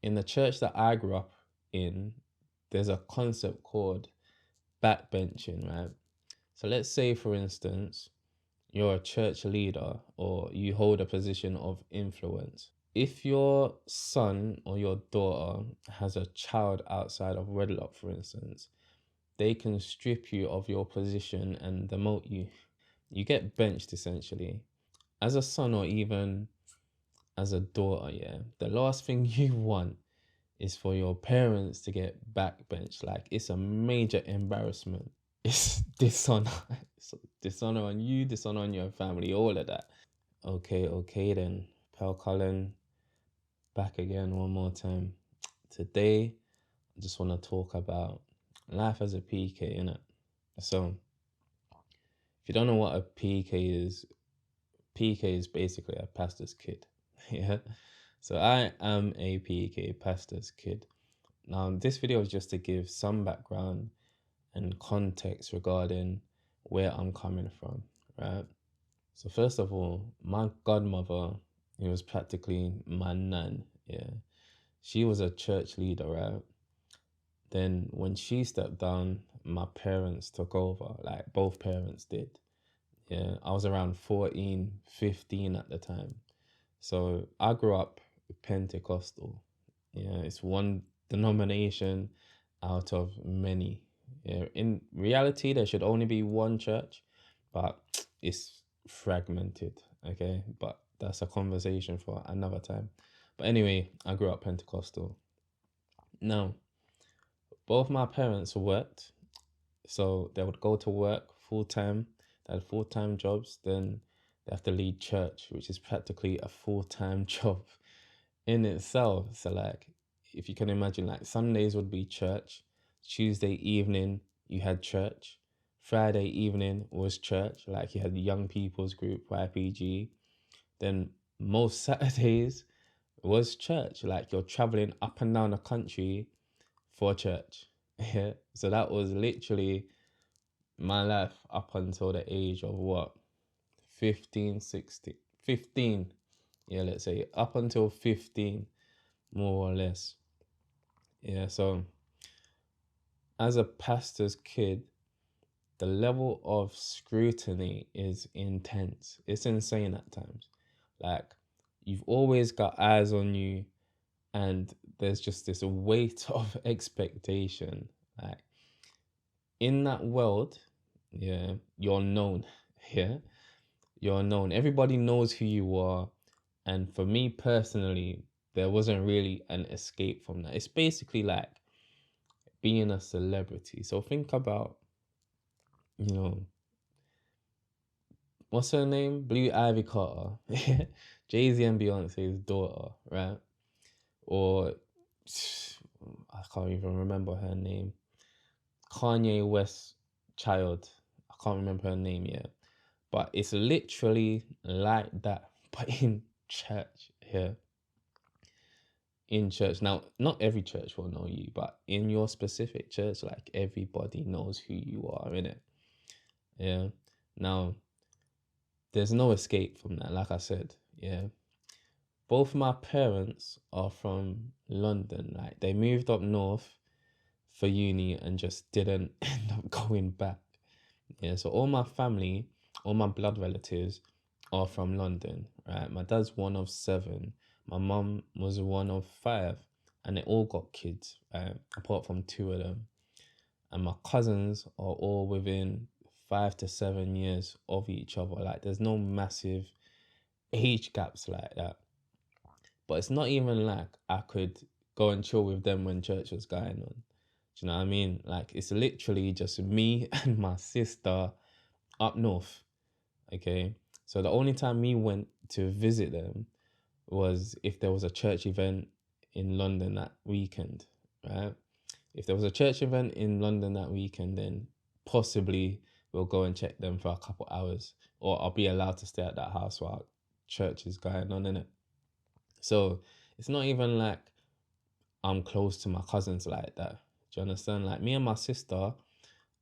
in the church that I grew up in, there's a concept called backbenching, right? So let's say, for instance, you're a church leader or you hold a position of influence. If your son or your daughter has a child outside of wedlock, for instance, they can strip you of your position and demote you. You get benched essentially. As a son or even as a daughter, yeah, the last thing you want is for your parents to get backbenched. Like, it's a major embarrassment. It's dishonor. It's dishonor on you, dishonor on your family, all of that. Okay then. Pal Cullen, back again one more time. Today, I just want to talk about life as a PK, innit? So, if you don't know what a PK is basically a pastor's kid. Yeah. So I am a PK, pastor's kid. Now, this video is just to give some background and context regarding where I'm coming from, right? So first of all, my godmother, it was practically my nan, yeah. She was a church leader, right? Then when she stepped down, my parents took over, like both parents did. Yeah, I was around 14, 15 at the time. So I grew up Pentecostal. Yeah, it's one denomination out of many. Yeah, in reality, there should only be one church, but it's fragmented. Okay, but that's a conversation for another time. But anyway, I grew up Pentecostal. Now, both my parents worked, so they would go to work full time. They had full time jobs. Then they have to lead church, which is practically a full time job in itself. So like, if you can imagine, like Sundays would be church, Tuesday evening you had church, Friday evening was church, like you had the young people's group YPG. Then most Saturdays was church, like you're traveling up and down the country for church. Yeah, so that was literally my life up until the age of what, 15, 16, 15. Yeah, let's say up until 15, more or less. Yeah, so as a pastor's kid, the level of scrutiny is intense. It's insane at times. Like, you've always got eyes on you, and there's just this weight of expectation. Like, in that world, yeah, you're known. Yeah, you're known. Everybody knows who you are. And for me personally, there wasn't really an escape from that. It's basically like being a celebrity. So think about, you know, what's her name? Blue Ivy Carter. Jay-Z and Beyonce's daughter, right? Or I can't even remember her name. Kanye West's child. I can't remember her name yet. But it's literally like that, but in church here. In church. Now, not every church will know you, but in your specific church, like everybody knows who you are, innit? Yeah. Now, there's no escape from that, like I said. Yeah. Both my parents are from London. Like, they moved up north for uni and just didn't end up going back. Yeah, so all my family, all my blood relatives are from London, right? My dad's one of seven. My mum was one of five, and they all got kids, right? Apart from two of them. And my cousins are all within 5 to 7 years of each other. Like, there's no massive age gaps like that. But it's not even like I could go and chill with them when church was going on. Do you know what I mean? Like, it's literally just me and my sister up north. Okay. So the only time we went to visit them was if there was a church event in London that weekend, right? If there was a church event in London that weekend, then possibly we'll go and check them for a couple hours, or I'll be allowed to stay at that house while church is going on, innit? So it's not even like I'm close to my cousins like that. Do you understand? Like, me and my sister are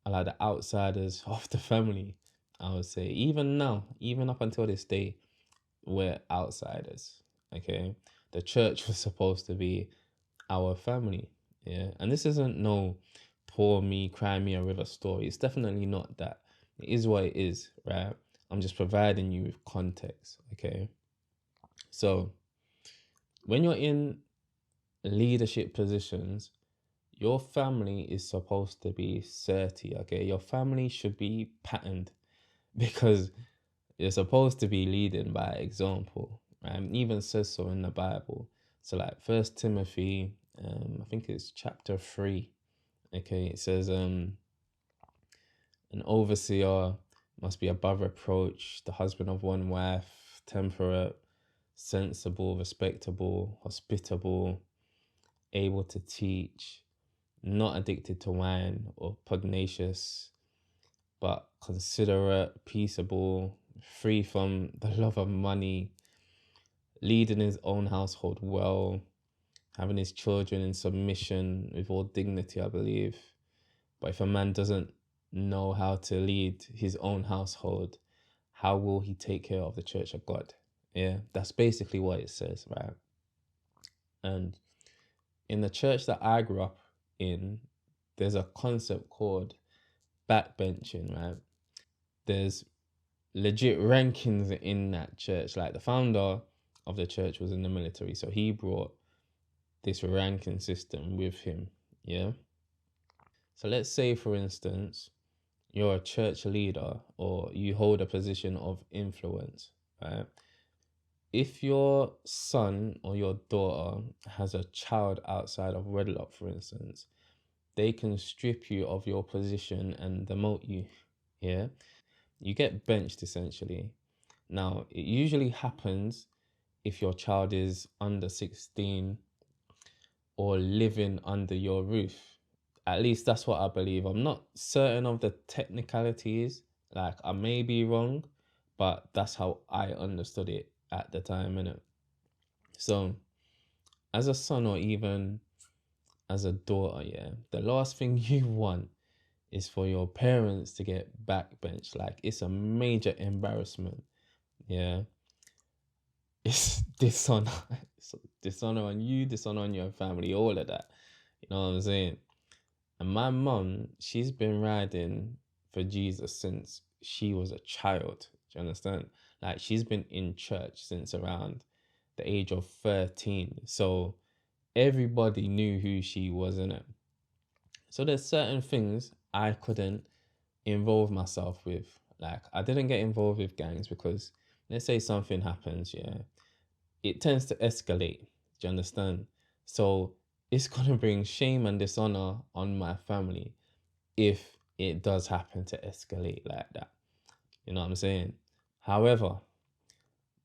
like the outsiders of the family, I would say. Even now, even up until this day, we're outsiders. Okay. The church was supposed to be our family. Yeah. And this isn't no poor me, cry me a river story. It's definitely not that. It is what it is, right? I'm just providing you with context. Okay. So when you're in leadership positions, your family is supposed to be 30. Okay. Your family should be patterned because you're supposed to be leading by example, right? It even says so in the Bible. So like First Timothy, I think it's chapter 3. Okay, it says an overseer must be above reproach, the husband of one wife, temperate, sensible, respectable, hospitable, able to teach, not addicted to wine or pugnacious, but considerate, peaceable, free from the love of money, leading his own household well, having his children in submission with all dignity, I believe. But if a man doesn't know how to lead his own household, how will he take care of the church of God? Yeah, that's basically what it says, right? And in the church that I grew up in, there's a concept called backbenching, right? There's legit rankings in that church. Like the founder of the church was in the military, so he brought this ranking system with him. Yeah. So let's say, for instance, you're a church leader or you hold a position of influence, right? If your son or your daughter has a child outside of wedlock, for instance, they can strip you of your position and demote you. Yeah. You get benched essentially. Now, it usually happens if your child is under 16 or living under your roof. At least that's what I believe. I'm not certain of the technicalities. Like, I may be wrong, but that's how I understood it at the time, innit? So, as a son or even as a daughter, yeah, the last thing you want is for your parents to get backbenched. Like, it's a major embarrassment. Yeah. It's dishonor. It's dishonor on you, dishonor on your family, all of that. You know what I'm saying? And my mum, she's been riding for Jesus since she was a child. Do you understand? Like, she's been in church since around the age of 13. So everybody knew who she was, in it. So there's certain things I couldn't involve myself with. Like, I didn't get involved with gangs because let's say something happens, yeah, it tends to escalate. Do you understand? So it's gonna bring shame and dishonor on my family if it does happen to escalate like that. You know what I'm saying? However,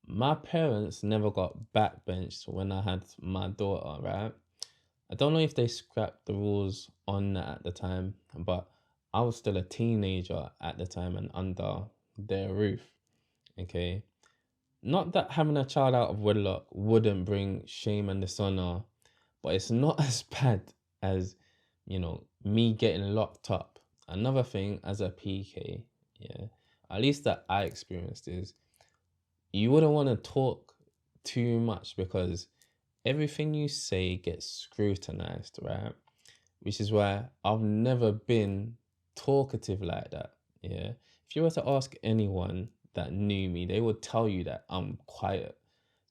my parents never got backbenched when I had my daughter, right? I don't know if they scrapped the rules on that at the time, but I was still a teenager at the time and under their roof. Okay. Not that having a child out of wedlock wouldn't bring shame and dishonor, but it's not as bad as, me getting locked up. Another thing as a PK, yeah, at least that I experienced is you wouldn't want to talk too much because everything you say gets scrutinized, right? Which is why I've never been talkative like that. Yeah. If you were to ask anyone that knew me, they would tell you that I'm quiet.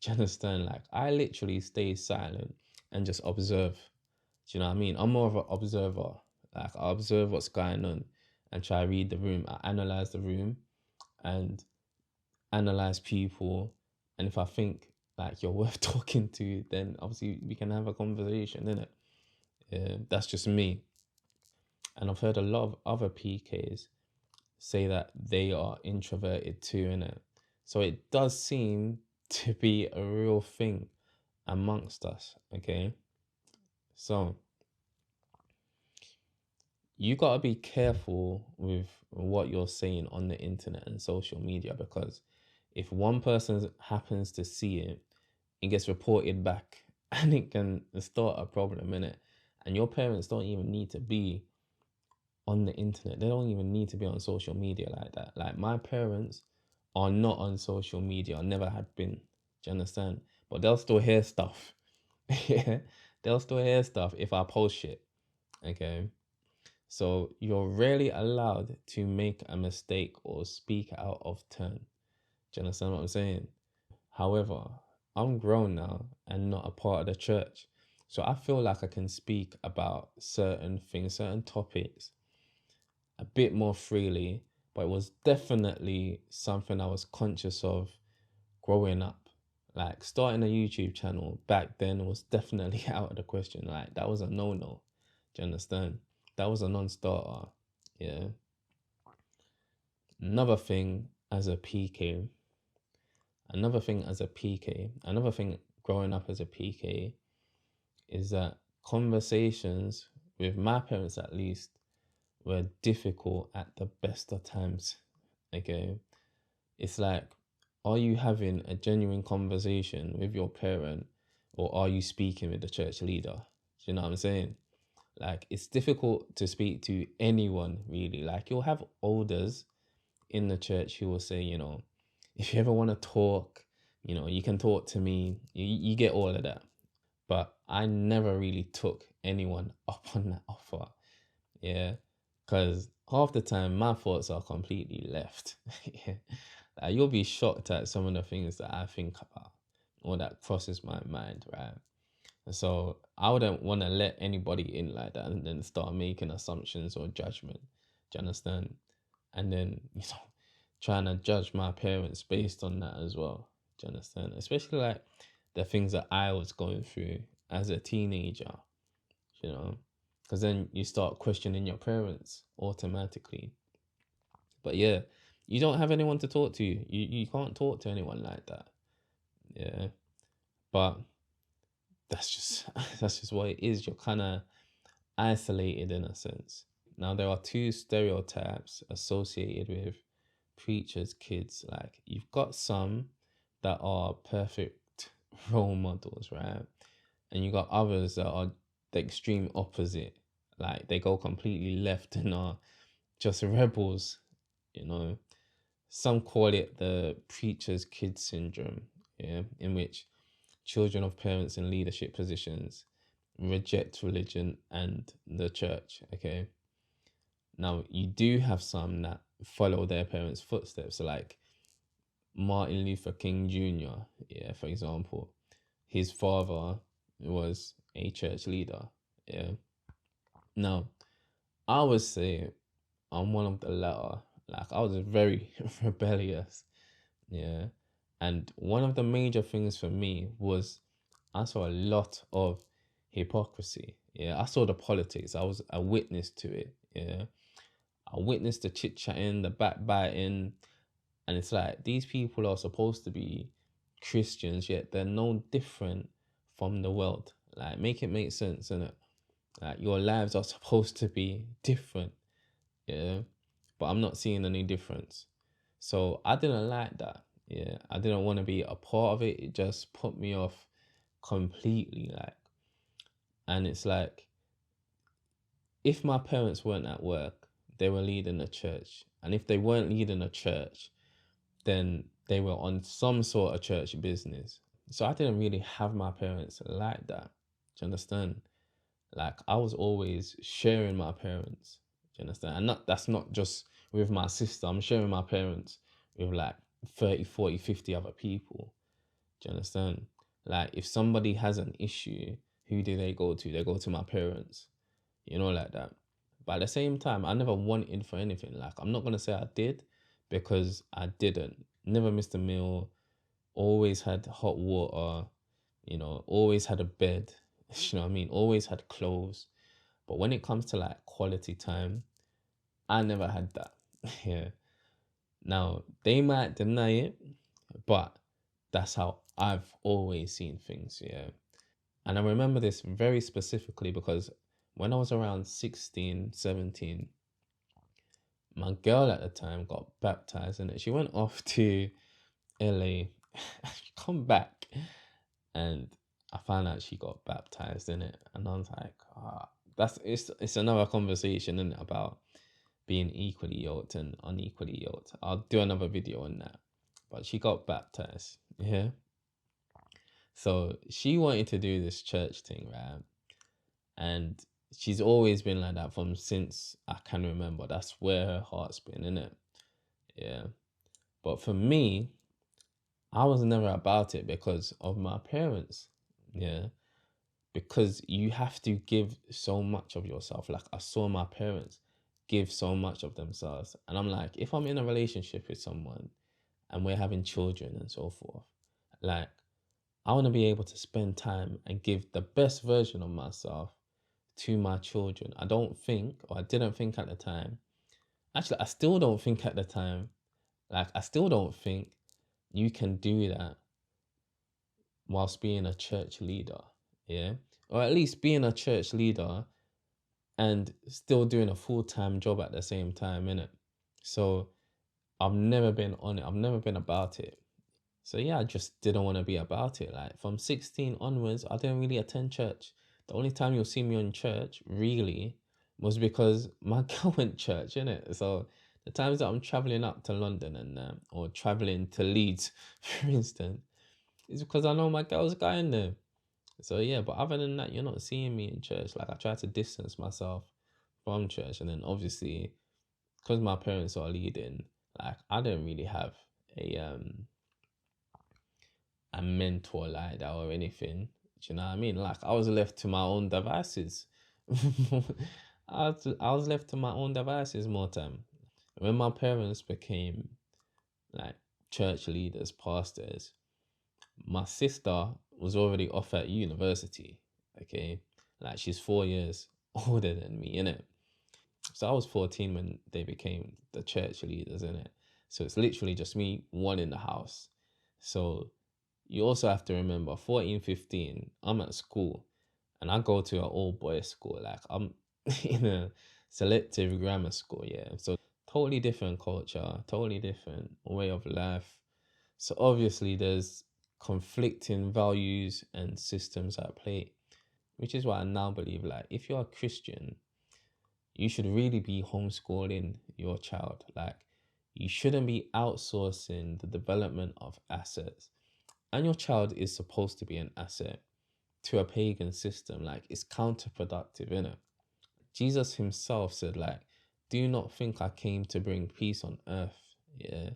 Do you understand? Like, I literally stay silent and just observe. Do you know what I mean? I'm more of an observer. Like, I observe what's going on and try to read the room. I analyze the room and analyze people. And if I think like you're worth talking to, then obviously we can have a conversation, innit? Yeah, that's just me. And I've heard a lot of other PKs say that they are introverted too, innit? So it does seem to be a real thing amongst us, okay? So you gotta be careful with what you're saying on the internet and social media because if one person happens to see it, it gets reported back and it can start a problem in it. And your parents don't even need to be on the internet. They don't even need to be on social media like that. Like my parents are not on social media, never had been. Do you understand? But they'll still hear stuff. Yeah. they'll still hear stuff if I post shit. Okay. So you're rarely allowed to make a mistake or speak out of turn. Do you understand what I'm saying? However, I'm grown now and not a part of the church. So I feel like I can speak about certain things, certain topics a bit more freely, but it was definitely something I was conscious of growing up. Like starting a YouTube channel back then was definitely out of the question. Like that was a no-no. Do you understand? That was a non-starter. Yeah. Another thing as a PK, another thing growing up as a PK is that conversations with my parents at least were difficult at the best of times. Okay. It's like, are you having a genuine conversation with your parent or are you speaking with the church leader? Do you know what I'm saying? Like, it's difficult to speak to anyone really. Like, you'll have elders in the church who will say, if you ever want to talk, you can talk to me. You get all of that. But I never really took anyone up on that offer. Yeah. Because half the time my thoughts are completely left. Yeah. Like, you'll be shocked at some of the things that I think about or that crosses my mind, right? And so I wouldn't want to let anybody in like that and then start making assumptions or judgment. Do you understand? And then, trying to judge my parents based on that as well. Do you understand? Especially like the things that I was going through as a teenager, you know, because then you start questioning your parents automatically. But yeah, you don't have anyone to talk to. You can't talk to anyone like that. Yeah. But that's just that's just what it is. You're kind of isolated in a sense. Now there are two stereotypes associated with preachers' kids. Like you've got some that are perfect role models, right? And you got others that are the extreme opposite. Like they go completely left and are just rebels, you know. Some call it the preacher's kid syndrome, yeah, in which children of parents in leadership positions reject religion and the church. Okay. Now you do have some that follow their parents' footsteps, like Martin Luther King Jr., yeah, for example. His father was a church leader. Yeah. Now, I would say I'm one of the latter. Like I was very rebellious. Yeah. And one of the major things for me was I saw a lot of hypocrisy. Yeah. I saw the politics. I was a witness to it. Yeah. I witnessed the chit chatting, the backbiting. And it's like these people are supposed to be Christians, yet they're no different from the world. Like, make it make sense, innit? Like, your lives are supposed to be different. Yeah. But I'm not seeing any difference. So I didn't like that. Yeah. I didn't want to be a part of it. It just put me off completely. Like, and it's like, if my parents weren't at work, they were leading a church. And if they weren't leading a church, then they were on some sort of church business. So I didn't really have my parents like that. Do you understand? Like I was always sharing my parents. Do you understand? And that's not just with my sister. I'm sharing my parents with like 30, 40, 50 other people. Do you understand? Like if somebody has an issue, who do they go to? They go to my parents. Like that. But at the same time, I never wanted for anything. Like I'm not gonna say I did because I didn't. Never missed a meal, always had hot water, always had a bed, you know what I mean? Always had clothes. But when it comes to like quality time, I never had that. Yeah. Now, they might deny it, but that's how I've always seen things. Yeah. And I remember this very specifically because when I was around 16, 17, my girl at the time got baptized and she went off to LA. She come back and I found out she got baptized in it, and I was like, it's another conversation, isn't it, about being equally yoked and unequally yoked. I'll do another video on that. But she got baptized, yeah. So she wanted to do this church thing, right? And she's always been like that from since I can remember. That's where her heart's been, in it. Yeah. But for me, I was never about it because of my parents. Yeah. Because you have to give so much of yourself. Like, I saw my parents give so much of themselves. And I'm like, if I'm in a relationship with someone and we're having children and so forth, like, I want to be able to spend time and give the best version of myself to my children. I don't think, or I didn't think at the time, actually, I still don't think at the time, like, I still don't think you can do that whilst being a church leader. Yeah. Or at least being a church leader and still doing a full-time job at the same time, innit? So I've never been on it. I've never been about it. So yeah, I just didn't want to be about it. Like, from 16 onwards, I didn't really attend church. The only time you'll see me on church, really, was because my girl went church, innit? So the times that I'm traveling up to London and or traveling to Leeds, for instance, is because I know my girl's going there. So yeah, but other than that, you're not seeing me in church. Like, I try to distance myself from church, and then obviously, because my parents are leading, like, I didn't really have a um a mentor like that or anything. Do you know what I mean? Like, I was left to my own devices. I was left to my own devices more time. When my parents became like church leaders, pastors, my sister was already off at university. Okay, like, she's 4 years older than me, innit? So I was 14 when they became the church leaders, innit? So it's literally just me, one in the house. So you also have to remember, 14, 15, I'm at school and I go to an all boys school. Like, I'm in a selective grammar school, yeah. So totally different culture, totally different way of life. So obviously there's conflicting values and systems at play, which is why I now believe, like, if you're a Christian, you should really be homeschooling your child. Like, you shouldn't be outsourcing the development of assets. And your child is supposed to be an asset to a pagan system. Like, it's counterproductive, innit? Jesus himself said, like, do not think I came to bring peace on earth. Yeah.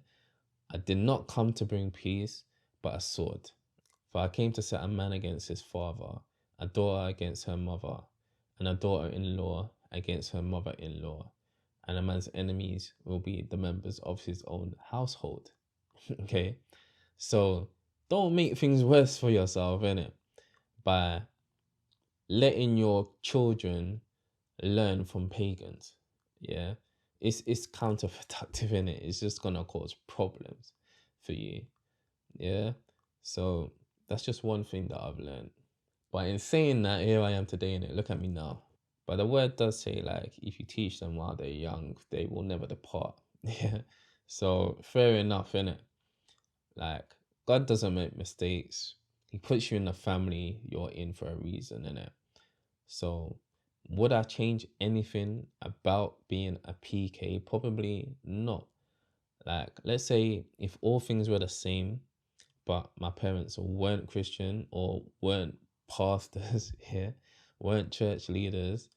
I did not come to bring peace, but a sword. For I came to set a man against his father, a daughter against her mother, and a daughter-in-law against her mother-in-law. And a man's enemies will be the members of his own household. Okay? So don't make things worse for yourself, innit? By letting your children learn from pagans. Yeah. It's counterproductive, innit? It's just gonna cause problems for you. Yeah. So that's just one thing that I've learned. But in saying that, here I am today, and look at me now. But the word does say, like, if you teach them while they're young, they will never depart. Yeah. So fair enough, innit? Like, God doesn't make mistakes. He puts you in the family you're in for a reason, innit? So would I change anything about being a PK? Probably not. Like, let's say if all things were the same, but my parents weren't Christian or weren't pastors here, weren't church leaders,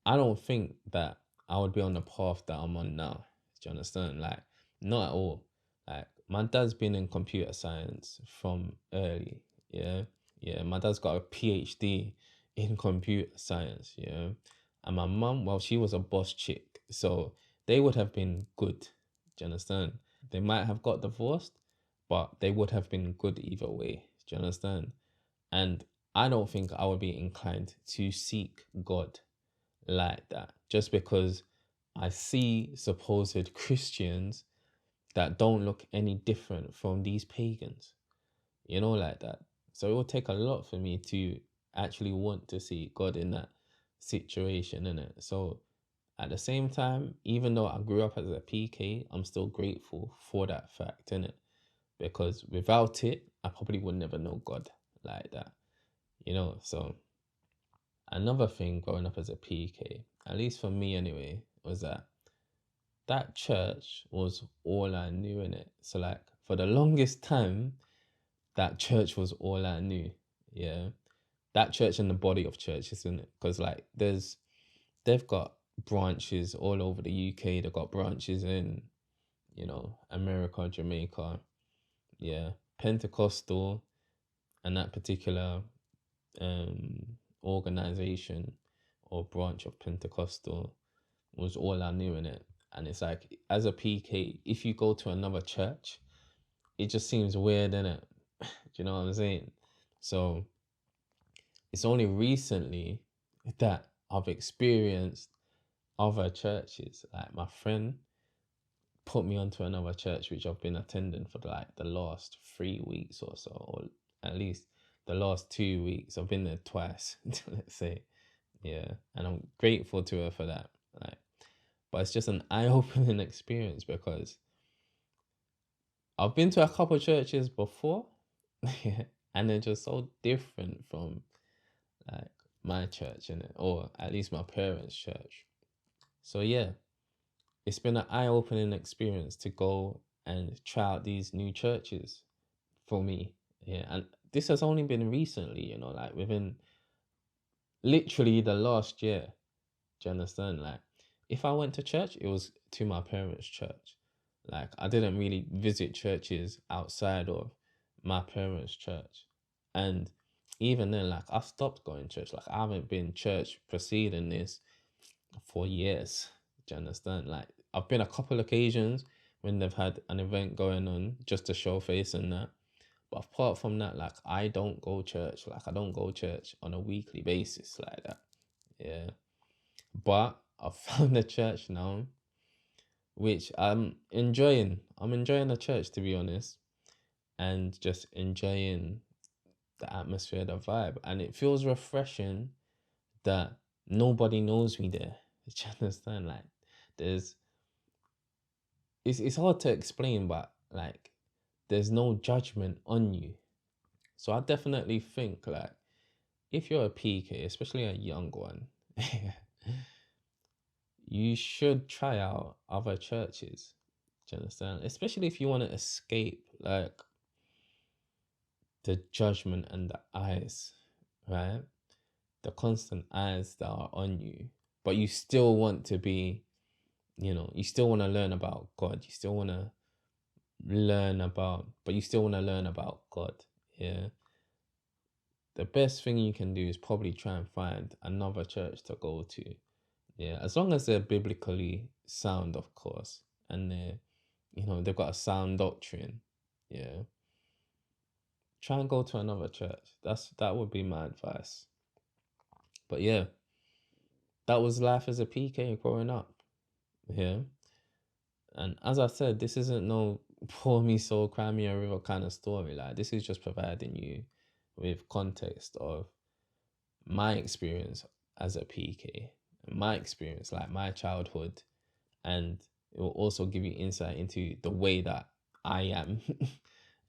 I don't think that I would be on the path that I'm on now. Do you understand? Like, not at all. Like, my dad's been in computer science from early. Yeah. Yeah. My dad's got a PhD in computer science. Yeah. And my mum, well, she was a boss chick. So they would have been good. Do you understand? They might have got divorced, but they would have been good either way. Do you understand? And I don't think I would be inclined to seek God like that just because I see supposed Christians that don't look any different from these pagans, like that. So it will take a lot for me to actually want to see God in that situation, innit? So at the same time, even though I grew up as a PK, I'm still grateful for that fact, innit? Because without it, I probably would never know God like that, So another thing growing up as a PK, at least for me anyway, was that church was all I knew in it. So like for the longest time, that church was all I knew. Yeah. that church and the body of churches, isn't it? Because like they've got branches all over the UK. They've got branches in, America, Jamaica. Yeah. Pentecostal and that particular um organization or branch of Pentecostal was all I knew in it. And it's like, as a PK, if you go to another church, it just seems weird, innit? Do you know what I'm saying? So it's only recently that I've experienced other churches. Like my friend put me onto another church which I've been attending for like the last 3 weeks or so, or at least the last 2 weeks. I've been there twice, let's say. Yeah. And I'm grateful to her for that. Like, but it's just an eye-opening experience because I've been to a couple of churches before, and they're just so different from like my church, in it, or at least my parents' church. So yeah, it's been an eye-opening experience to go and try out these new churches for me. Yeah, and this has only been recently, like within literally the last year. Do you understand? Like, if I went to church, it was to my parents' church. Like, I didn't really visit churches outside of my parents' church. And even then, like, I stopped going to church. Like, I haven't been church preceding this for years. Do you understand? Like, I've been a couple occasions when they've had an event going on just to show face and that. But apart from that, like, I don't go church. Like, I don't go church on a weekly basis like that. Yeah. But I've found a church now, which I'm enjoying. I'm enjoying the church, to be honest, and just enjoying the atmosphere, the vibe. And it feels refreshing that nobody knows me there. Do you understand? Like, there's, it's hard to explain, but like, there's no judgment on you. So I definitely think, like, if you're a PK, especially a young one, you should try out other churches. Do you understand? Especially if you want to escape like the judgment and the eyes, right? The constant eyes that are on you. But you still want to be, you still want to learn about God. You still want to but you still want to learn about God. Yeah. The best thing you can do is probably try and find another church to go to. Yeah. As long as they're biblically sound, of course. And they've got a sound doctrine. Yeah. Try and go to another church. That would be my advice. But yeah, that was life as a PK growing up. Yeah. And as I said, this isn't no pour me soul, cry me a river kind of story. Like, this is just providing you with context of my experience as a PK, my experience, like my childhood, and it will also give you insight into the way that I am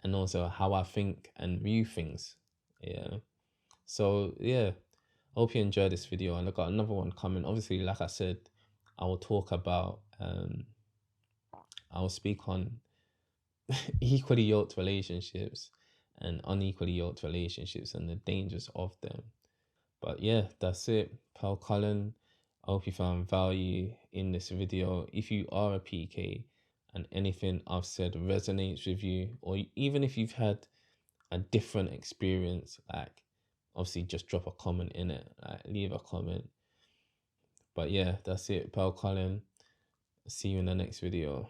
and also how I think and view things. Yeah. So yeah, hope you enjoyed this video, and I got another one coming. Obviously, like I said, I will talk about I will speak on equally yoked relationships and unequally yoked relationships and the dangers of them. But yeah, that's it. Pal Cullen, I hope you found value in this video. If you are a PK and anything I've said resonates with you, or even if you've had a different experience, like, obviously just drop a comment in it, like, leave a comment. But yeah, that's it. Pal Colin, see you in the next video.